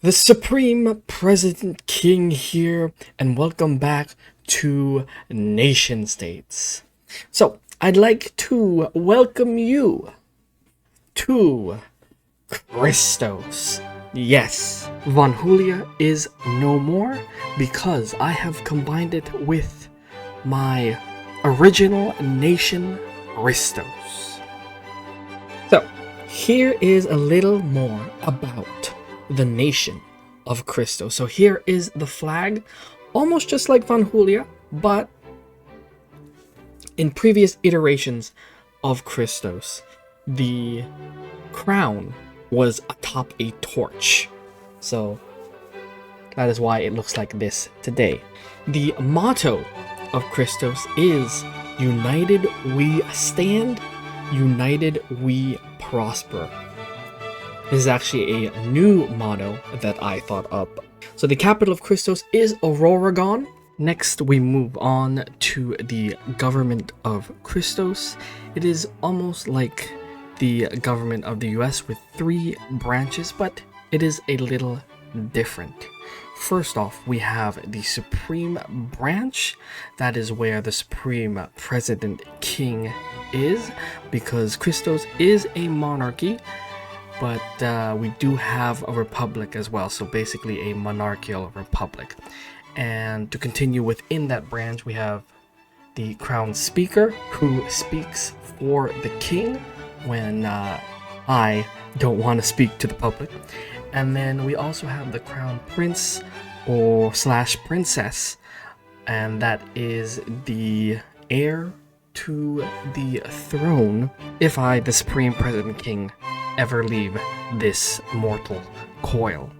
The Supreme President King here, and welcome back to NationStates. So, I'd like to welcome you to Christos. Yes, VonHoolia is no more because I have combined it with my original nation, Christos. So, here is a little more about the nation of Christos. So here is the flag, almost just like VonHoolia, but in previous iterations of Christos, the crown was atop a torch. So that is why it looks like this today. The motto of Christos is "United we stand, united we prosper." This is actually a new motto that I thought up. So the capital of Christos is Auroragon. Next, we move on to the government of Christos. It is almost like the government of the US with 3 branches, but it is a little different. First off, we have the Supreme Branch. That is where the Supreme President King is, because Christos is a monarchy. But we do have a republic as well, so basically a monarchical republic. And to continue within that branch, we have the Crown Speaker, who speaks for the king when I don't want to speak to the public. And then we also have the Crown Prince or / Princess, and that is the heir to the throne if I, the Supreme President King, ever leave this mortal coil.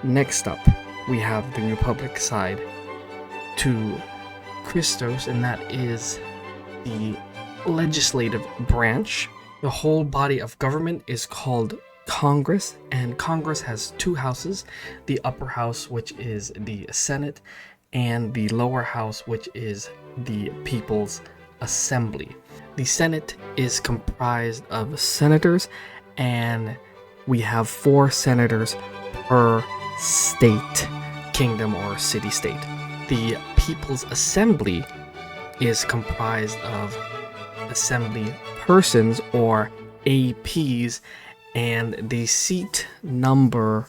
Next up, we have the Republic side to Christos, and that is the legislative branch. The whole body of government is called Congress, and Congress has 2 houses, the upper house, which is the Senate, and the lower house, which is the People's Assembly. The Senate is comprised of senators, and we have 4 senators per state, kingdom, or city-state. The People's Assembly is comprised of assembly persons, or APs, and the seat number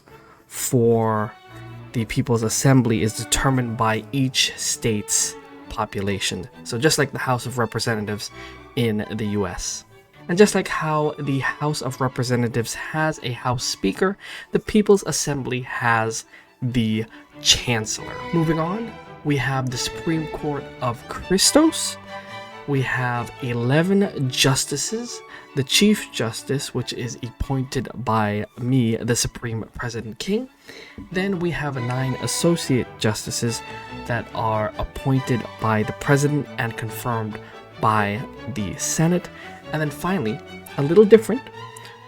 for the People's Assembly is determined by each state's population. So just like the House of Representatives in the US. And just like how the House of Representatives has a House Speaker, the People's Assembly has the Chancellor. Moving on, we have the Supreme Court of Christos. We have 11 justices. The Chief Justice, which is appointed by me, the Supreme President King. Then we have 9 associate justices that are appointed by the President and confirmed by the Senate. And then finally, a little different,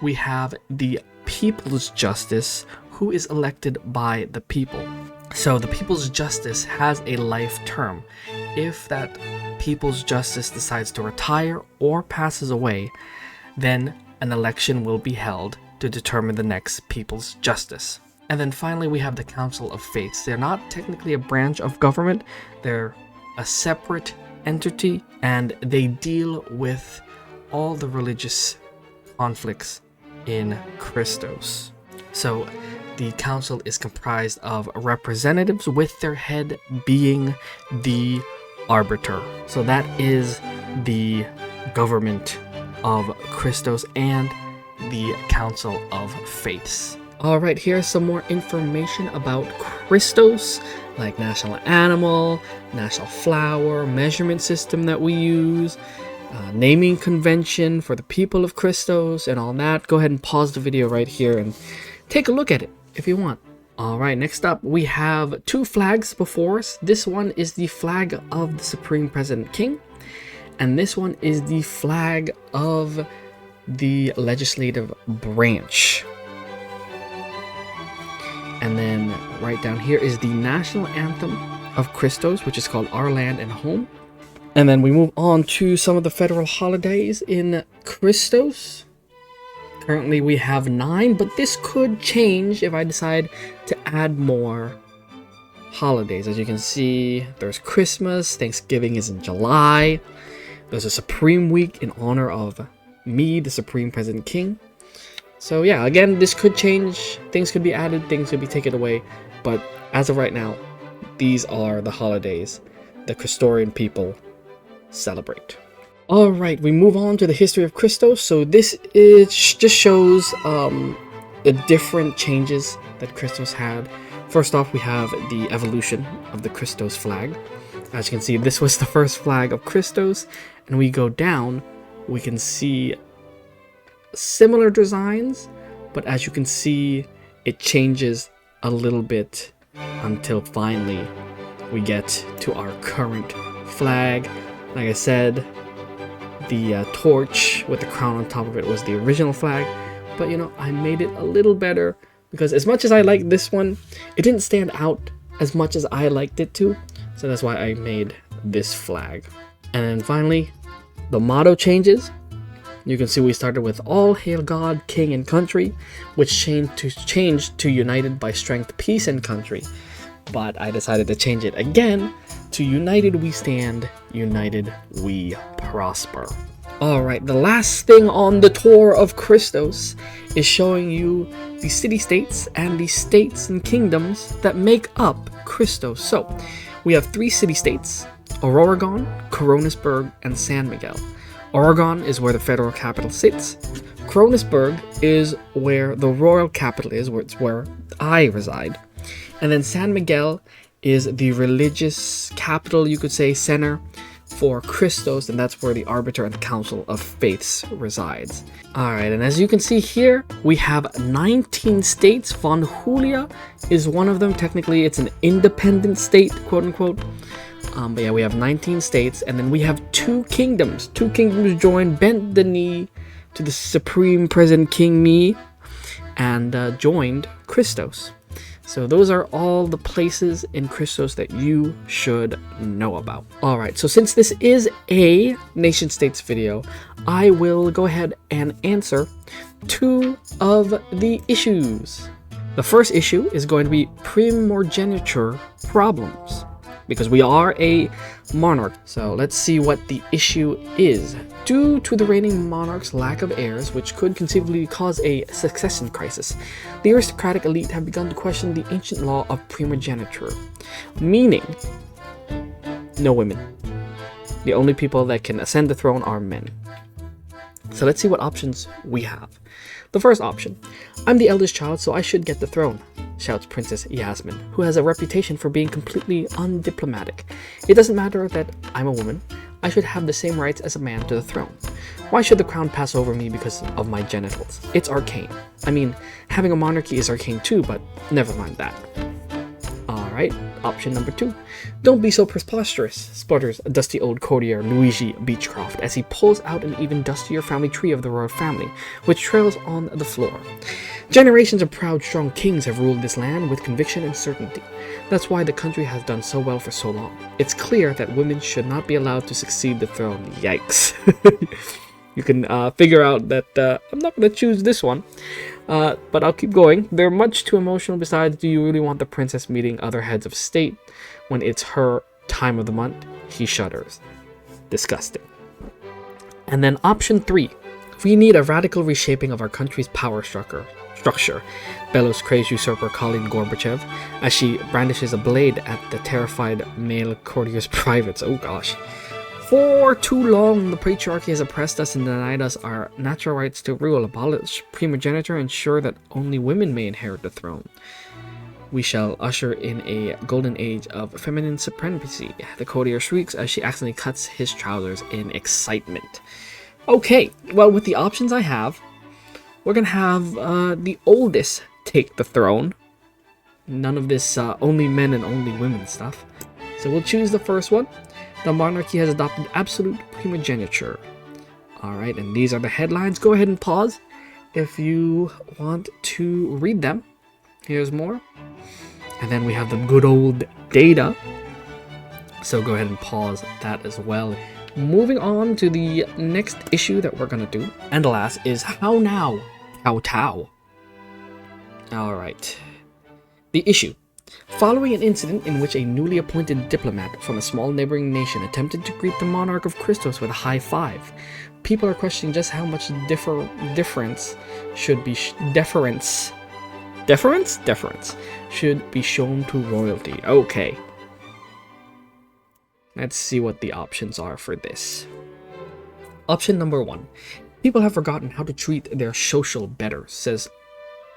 we have the People's Justice, who is elected by the people. So the People's Justice has a life term. If that People's Justice decides to retire or passes away, then an election will be held to determine the next People's Justice. And then finally, we have the Council of Faiths. They're not technically a branch of government. They're a separate entity, and they deal with all the religious conflicts in Christos. So the council is comprised of representatives, with their head being the arbiter. So that is the government of Christos and the Council of Faiths. Alright, here's some more information about Christos, like national animal, national flower, measurement system that we use, naming convention for the people of Christos, and all that. Go ahead and pause the video right here and take a look at it if you want. Alright, next up we have 2 flags before us. This one is the flag of the Supreme President King, and this one is the flag of the legislative branch. And then right down here is the national anthem of Christos, which is called Our Land and Home. And then we move on to some of the federal holidays in Christos. Currently we have 9, but this could change if I decide to add more holidays. As you can see, there's Christmas, Thanksgiving is in July, there's a Supreme Week in honor of me, the Supreme President King. So yeah, again, this could change, things could be added, things could be taken away, but as of right now, these are the holidays the Christorian people celebrate. Alright, we move on to the history of Christos. So this just shows the different changes that Christos had. First off, we have the evolution of the Christos flag. As you can see, this was the first flag of Christos, and we go down, we can see similar designs, but as you can see, it changes a little bit until finally we get to our current flag. Like I said, the torch with the crown on top of it was the original flag, but you know, I made it a little better because as much as I like this one, it didn't stand out as much as I liked it to, so that's why I made this flag. And then finally, the motto changes. You can see we started with All Hail God, King and Country, which changed to United by Strength, Peace and Country, but I decided to change it again to United We Stand, United We Prosper. Alright, the last thing on the tour of Christos is showing you the city-states and the states and kingdoms that make up Christos. So, we have 3 city-states: Oregon, Kronosburg, and San Miguel. Oregon is where the federal capital sits. Kronosburg is where the royal capital is, where I reside. And then San Miguel is the religious capital, you could say, center for Christos, and that's where the Arbiter and the Council of Faiths resides. Alright, and as you can see here, we have 19 states. VonHoolia is one of them. Technically, it's an independent state, quote-unquote. But yeah, we have 19 states, and then we have 2 kingdoms. 2 kingdoms joined, bent the knee to the Supreme President King Me, and joined Christos. So those are all the places in Christos that you should know about. Alright, so since this is a nation-states video, I will go ahead and answer 2 of the issues. The first issue is going to be primogeniture problems, because we are a monarch. So let's see what the issue is. Due to the reigning monarch's lack of heirs, which could conceivably cause a succession crisis, the aristocratic elite have begun to question the ancient law of primogeniture, meaning no women. The only people that can ascend the throne are men. So let's see what options we have. The first option: I'm the eldest child, so I should get the throne, shouts Princess Yasmin, who has a reputation for being completely undiplomatic. It doesn't matter that I'm a woman. I should have the same rights as a man to the throne. Why should the crown pass over me because of my genitals? It's arcane. I mean, having a monarchy is arcane too, but never mind that. Alright, option number 2. Don't be so preposterous, sputters a dusty old courtier Luigi Beechcroft as he pulls out an even dustier family tree of the royal family, which trails on the floor. Generations of proud, strong kings have ruled this land with conviction and certainty. That's why the country has done so well for so long. It's clear that women should not be allowed to succeed the throne. Yikes. You can figure out that I'm not going to choose this one. But I'll keep going. They're much too emotional. Besides, do you really want the princess meeting other heads of state when it's her time of the month? He shudders. Disgusting. And then option 3. We need a radical reshaping of our country's power structure, bellows crazed usurper Colleen Gorbachev as she brandishes a blade at the terrified male courtier's privates. Oh gosh. For too long, the patriarchy has oppressed us and denied us our natural rights to rule. Abolish primogeniture, ensure that only women may inherit the throne. We shall usher in a golden age of feminine supremacy, the courtier shrieks as she accidentally cuts his trousers in excitement. Okay, well, with the options I have, we're gonna have the oldest take the throne. None of this only men and only women stuff. So we'll choose the first one. The monarchy has adopted absolute primogeniture. Alright, and these are the headlines. Go ahead and pause if you want to read them. Here's more. And then we have the good old data. So go ahead and pause that as well. Moving on to the next issue that we're going to do, and last, is how now? Kowtow. Alright. The issue. Following an incident in which a newly appointed diplomat from a small neighboring nation attempted to greet the monarch of Christos with a high five, people are questioning just how much deference should be should be shown to royalty. Okay. Let's see what the options are for this. Option number 1. People have forgotten how to treat their social betters, says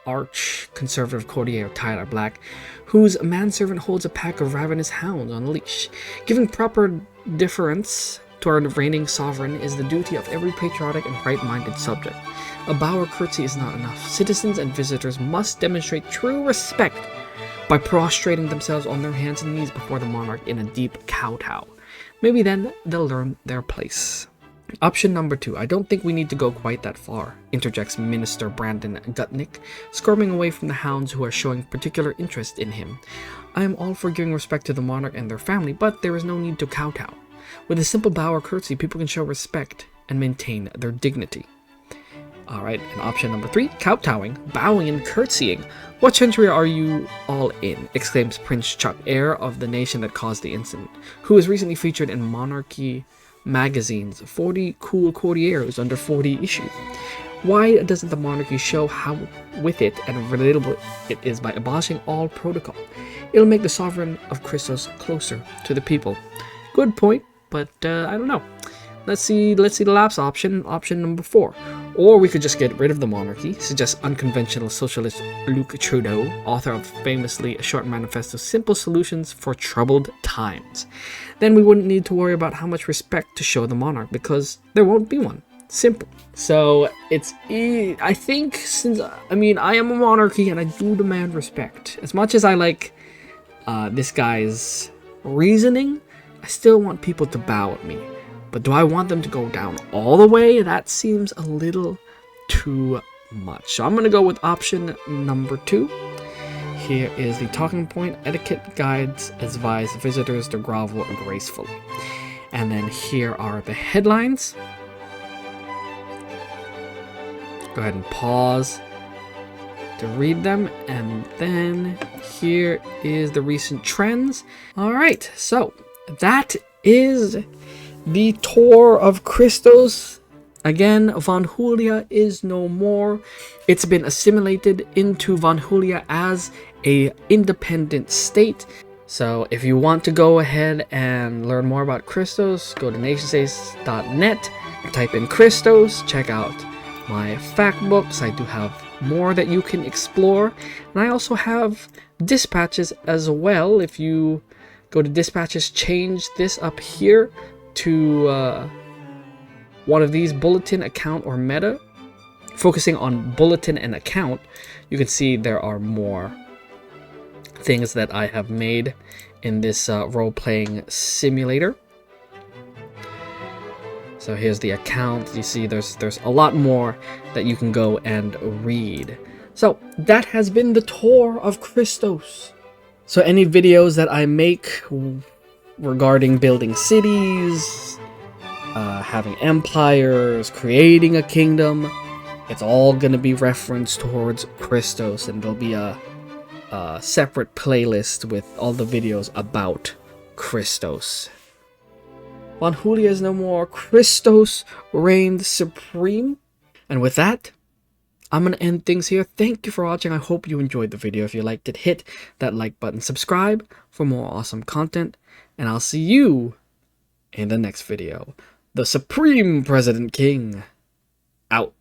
arch-conservative courtier Tyler Black, whose manservant holds a pack of ravenous hounds on a leash. Giving proper deference to our reigning sovereign is the duty of every patriotic and right-minded subject. A bow or curtsy is not enough. Citizens and visitors must demonstrate true respect by prostrating themselves on their hands and knees before the monarch in a deep kowtow. Maybe then they'll learn their place. Option number 2. I don't think we need to go quite that far, interjects Minister Brandon Gutnick, squirming away from the hounds who are showing particular interest in him. I am all for giving respect to the monarch and their family, but there is no need to kowtow. With a simple bow or curtsy, people can show respect and maintain their dignity. Alright, and option number 3, kowtowing, bowing and curtsying. What century are you all in? Exclaims Prince Chuck, heir of the nation that caused the incident, who was recently featured in Monarchy magazine's 40 Cool Courtiers under 40 issue. Why doesn't the monarchy show how with it and relatable it is by abolishing all protocol? It'll make the sovereign of Christos closer to the people. Good point, but I don't know. Let's see the last option number 4. Or we could just get rid of the monarchy, suggests unconventional socialist Luc Trudeau, author of famously short manifesto Simple Solutions for Troubled Times. Then we wouldn't need to worry about how much respect to show the monarch, because there won't be one. Simple. So it's, I think, since, I am a monarchy and I do demand respect. As much as I like this guy's reasoning, I still want people to bow at me. But do I want them to go down all the way? That seems a little too much. So I'm going to go with option number 2. Here is the talking point. Etiquette guides advise visitors to grovel gracefully. And then here are the headlines. Go ahead and pause to read them. And then here is the recent trends. All right, so that is the tour of Christos. Again, VonHoolia is no more. It's been assimilated into VonHoolia as a independent state. So if you want to go ahead and learn more about Christos, go to NationStates.net, type in Christos, check out my fact books. I do have more that you can explore. And I also have dispatches as well. If you go to dispatches, change this up here to one of these, bulletin, account, or meta. Focusing on bulletin and account, you can see there are more things that I have made in this role-playing simulator. So here's the account. You see there's a lot more that you can go and read. So that has been the tour of Christos. So any videos that I make regarding building cities, having empires, creating a kingdom, it's all going to be referenced towards Christos, and there'll be a separate playlist with all the videos about Christos. VonHoolia is no more. Christos reigned supreme. And with that, I'm going to end things here. Thank you for watching. I hope you enjoyed the video. If you liked it, hit that like button. Subscribe for more awesome content. And I'll see you in the next video. The Supreme President King, out.